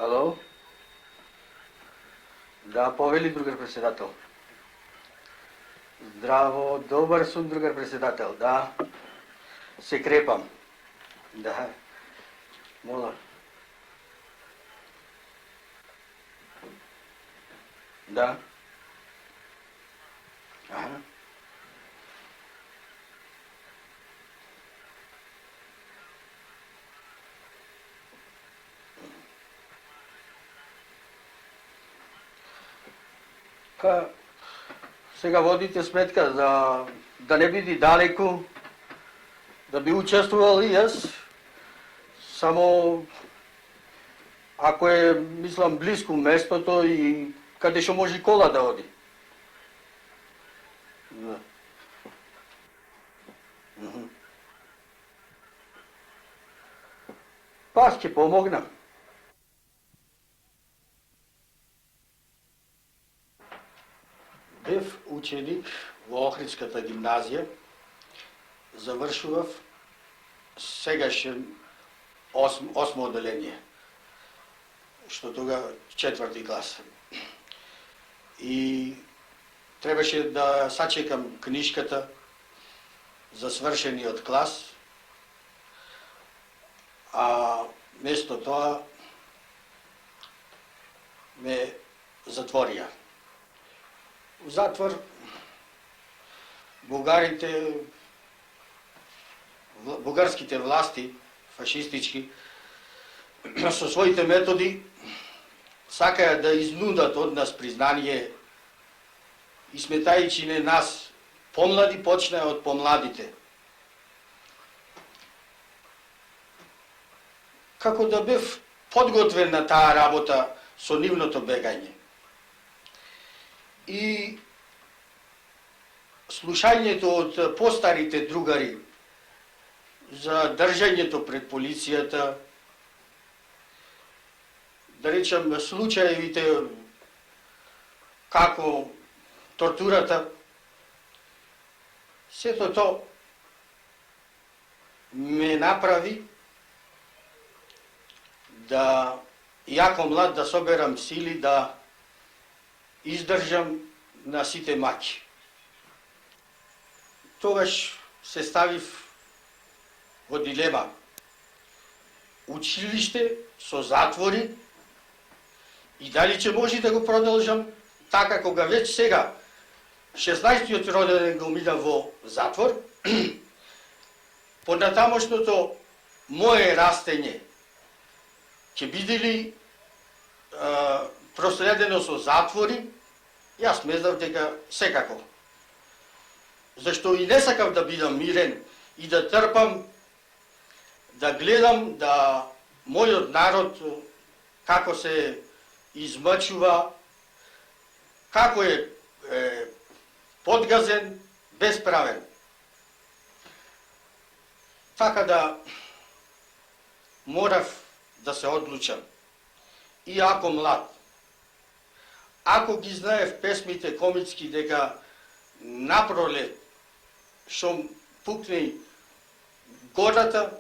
Ало? Да, повели, другар председател. Здраво, добар сум, другар председател, да. Се крепам. Да. Мола. Да. Ага. Сега водите сметка за да не биде далеку, да би учествувал и јас, само ако е, мислам, близко местото и каде што може кола да оди. Да. Па ќе помогнам. Бев ученик во Охридската гимназија, завршував сегашен осмо одделение, што тога четврти клас. И требаше да сачекам книжката за свршениот клас, а место тоа ме затворија. В затвор бугарските власти, фашистички, со своите методи сакаја да изнудат од нас признание и сметајќи не нас помлади, почнаа од помладите. Како да бев подготвен на таа работа со нивното бегање. И слушањето од постарите другари за држањето пред полицијата, да речем случаевите како тортурата, сето тоа ме направи да, јако млад, да соберам сили да издржам на сите маки. Тогаш се ставив во дилема. Училиште со затвори и дали ќе може да го продолжам така кога веќе сега 16-тиот роденден го минав во затвор, понатамошното мое растење ќе биде ли проследено со затвори, јас мислам дека секако. Зашто и не сакав да бидам мирен и да трпам, да гледам да мојот народ како се измачува, како е подгазен, безправен. Така да морав да се одлучам. И ако млад, ако ги знаев песмите комицки дека напролет што пукне гората,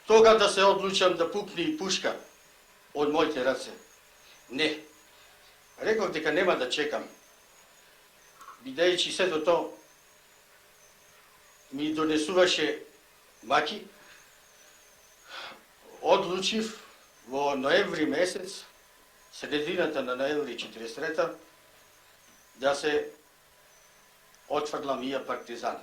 тога да се одлучам да пукне и пушка од моите раце. Не. Реков дека нема да чекам. Бидејќи сето тоа ми донесуваше маки, одлучив во ноември месец, средината на ноември 43-та, да се отфрлам и ја партизан.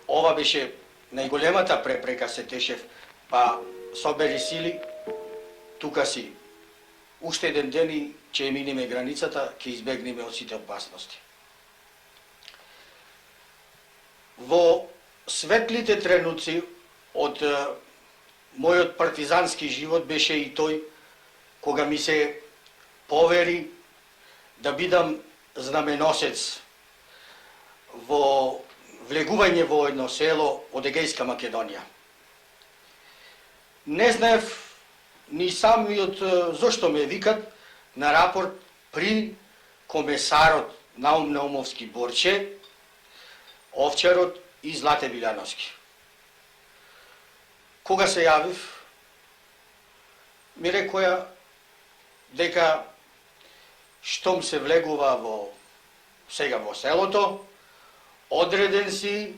Ова беше најголемата препрека, се тешев, па собери сили, тука си. Уште еден ден и ќе минеме границата, ќе избегнеме од сите опасности. Во светлите тренуци од мојот партизански живот беше и тој кога ми се повери да бидам знаменосец во влегување во едно село од Егејска Македонија. Не знаев ни самиот зошто ме викат на рапорт при комесарот Наум Наумовски Борче, Овчарот и Злате Билјановски. Кога се јавив, ми рекоја дека штом се влегува сега во селото, одреден си,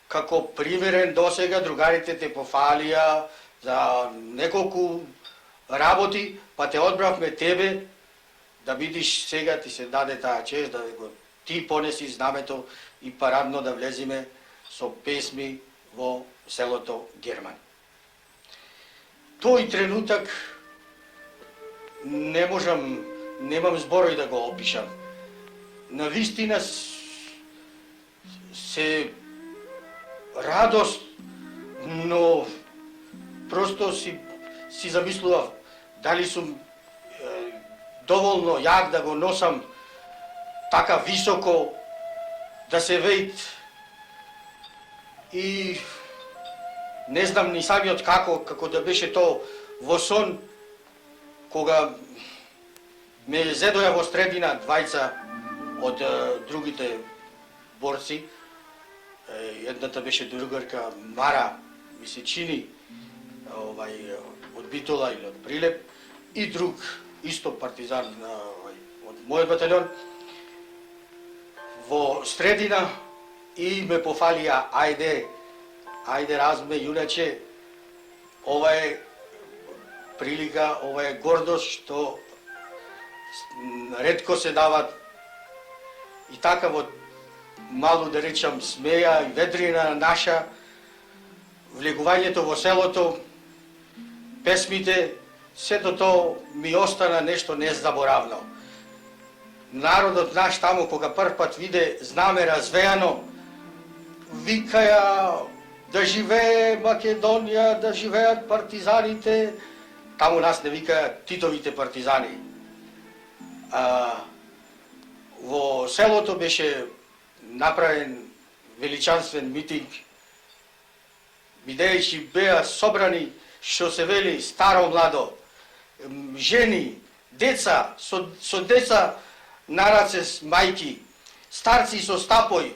како примерен досега, другарите те пофалија за неколку работи, па те одбравме тебе, да видиш сега ти се даде таа чест, да го ти понеси знамето и парадно да влезиме со песми во селото Герман. Тој тренутак немам зборови да го опишам. Навистина се радост, но просто си замислував дали сум доволно јак да го носам така високо, да се вејт. И не знам ни самиот како да беше то во сон, кога ме зедоја во средина двајца од другите борци. Едната беше другарка Мара, ми се чини, од Битола или од Прилеп, и друг исто партизан од мојот батальон во средина, и ме пофалија ајде Разме, јуначе, ова е прилика, ова е гордост што ретко се дават. И така во малу да речам смеја и ветрина наша, влегувањето во селото, песмите, сето тоа ми остана нешто незаборавно. Народот наш таму, кога прв пат виде знаме развејано, викаја да живее Македонија, да живеат партизаните. Таму нас не викаја Титовите партизани. Во селото беше направен величанствен митинг, бидејќи беа собрани, што се вели, старо младо, жени, деца, со деца на раце с мајки, старци со стапој.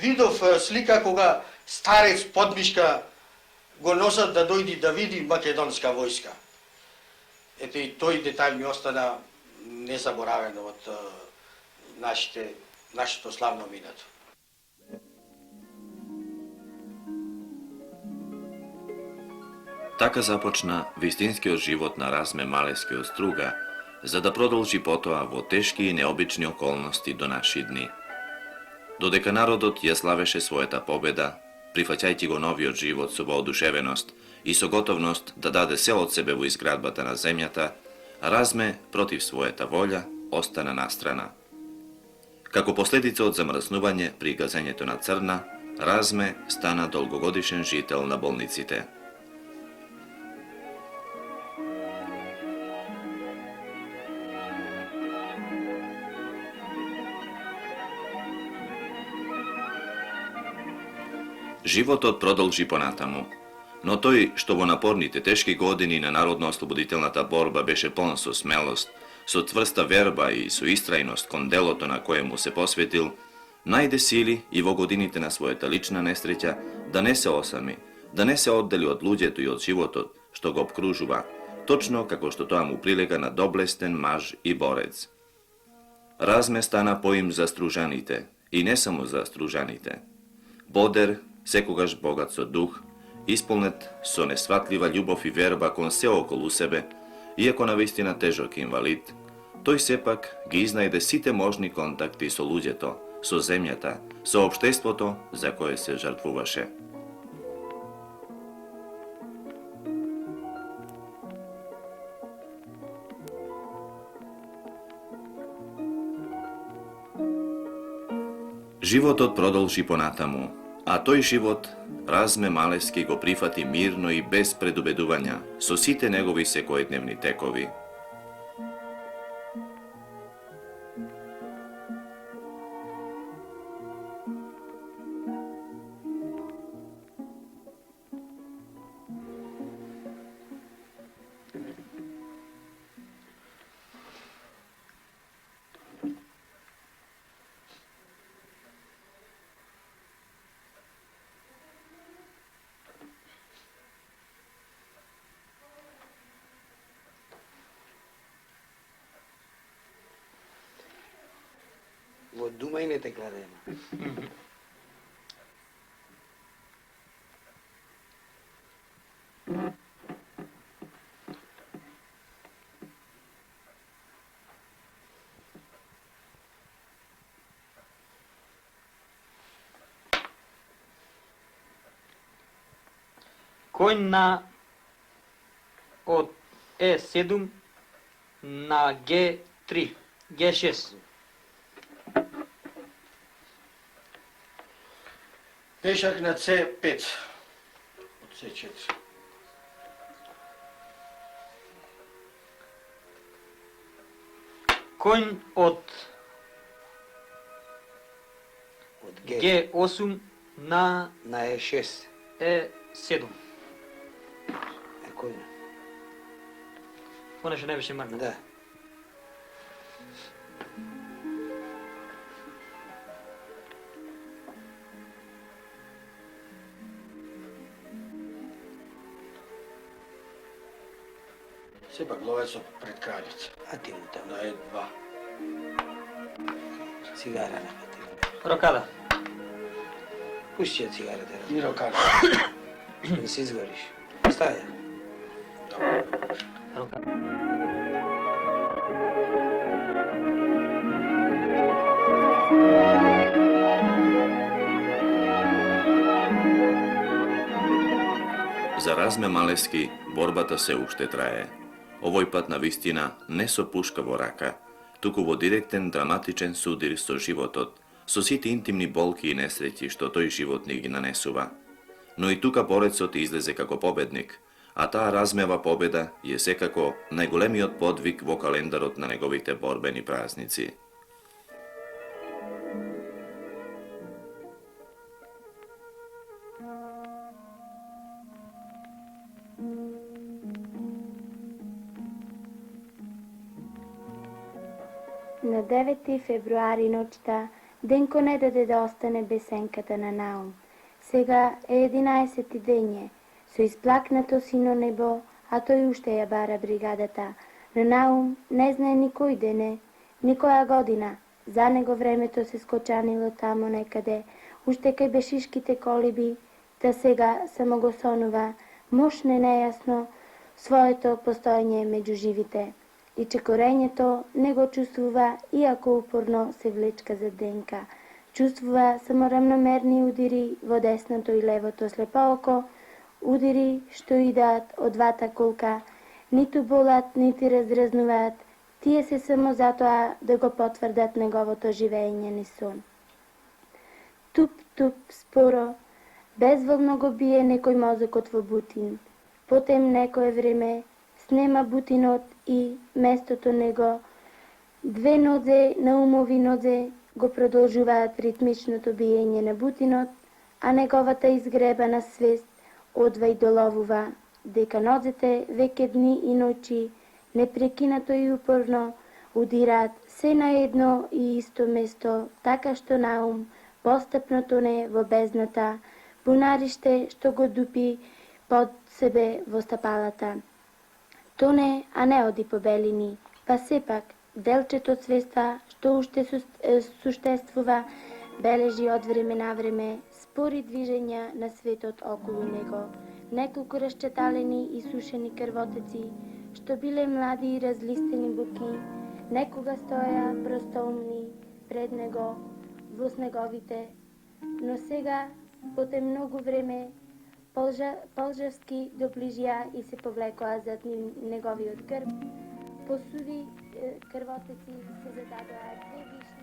Видов слика кога старец подмишка го носат да дојди да види македонска војска. Ете и тој детај ми остана незаборавен од нашето славно минато. Така започна вистинскиот живот на Разме Малевски од Струга, за да продолжи потоа во тешки и необични околности до наши дни. Додека народот ја славеше својата победа, прифаќајќи го новиот живот со воодушевеност и со готовност да даде се од себе во изградбата на земјата, Разме, против својата волја, остана настрана. Како последица од замрзнување при газењето на Црна, Разме стана долгогодишен жител на болниците. Животот продолжи понатаму, но тој што во напорните тешки години на народно-ослободителната борба беше полн со смелост, со цврста верба и со истрајност кон делото на кое му се посветил, најде сили и во годините на својата лична несреќа да не се осами, да не се оддели од луѓето и од животот што го обкружува, точно како што тоа му прилега на доблестен маж и борец. Разме стана поим за стружаните, и не само за стружаните. Бодер, секогаш богат со дух, исполнет со несватлива љубов и верба кон се околу себе, иако навистина тежок инвалид, тој сепак ги изнајде сите можни контакти со луѓето, со земјата, со општеството за кое се жртвуваше. Животот продолжи понатаму, а тој живот Разме Малевски го прифати мирно и без предубедувања, со сите негови секојдневни текови. од дума и не те крадеме. Конј на од Е7 на Г3, Г6. Пешак на С5 од С4. Конј од Од Г Г8 на на Е6. Е7. Кој? Она што не беше марна. Да. Сепак ловецот пред кралица. А ти му таму. На Е2. Цигара на пати. Рокада. Пушти ја цигарата. И рокада. Не се изгориш. Остави ја. Рокада. За Разме Малески борбата се уште трае. Овој пат на вистина не со пушка во рака, туку во директен драматичен судир со животот, со сите интимни болки и несреќи што тој животник ги нанесува. Но и тука борецот излезе како победник, а таа размева победа е секако најголемиот подвиг во календарот на неговите борбени празници. На 9 февруари ноќта Денко не даде да остане без сенката на Наум. Сега е 11 дење, со исплакнато сино небо, а тој уште ја бара бригадата. На Наум не знае никој дене, никоја година. За него времето се скочанило тамо некаде, уште кај бешишките колиби, та сега само го сонува, мошне нејасно, своето постоење меѓу живите. И чекорењето не го чувствува, иако упорно се влечка за Денка. Чувствува само рамномерни удири во десното и левото слепо око, удири што идат од двата кулка, ниту болат, нити раздразнуваат, тие се само затоа да го потврдат неговото живење низ сон. Туп, споро, безволно го бие некој мозокот во бутин. Потем некое време снема бутинот и местото него две нозе на умови нозе го продолжуваат ритмичното биење на бутинот, а неговата изгребана свест одва и доловува, дека нозете веќе дни и ноќи непрекинато и упорно удираат се на едно и исто место, така што Наум постапно тоне во бездната, бунарище што го дупи под себе во стапалата. Тоне, а не оди по белини, па сепак делчето свеста што уште суштествува, бележи од време на време спори движења на светот околу него, неколку расчеталени и сушени крвотеци, што биле млади и разлистени буки, некога стоја простоумни пред него во снеговите, но сега, потем многу време, полжавски доближија и се повлекоа зад неговиот грб, по суви крвотеци се зададоа две вишни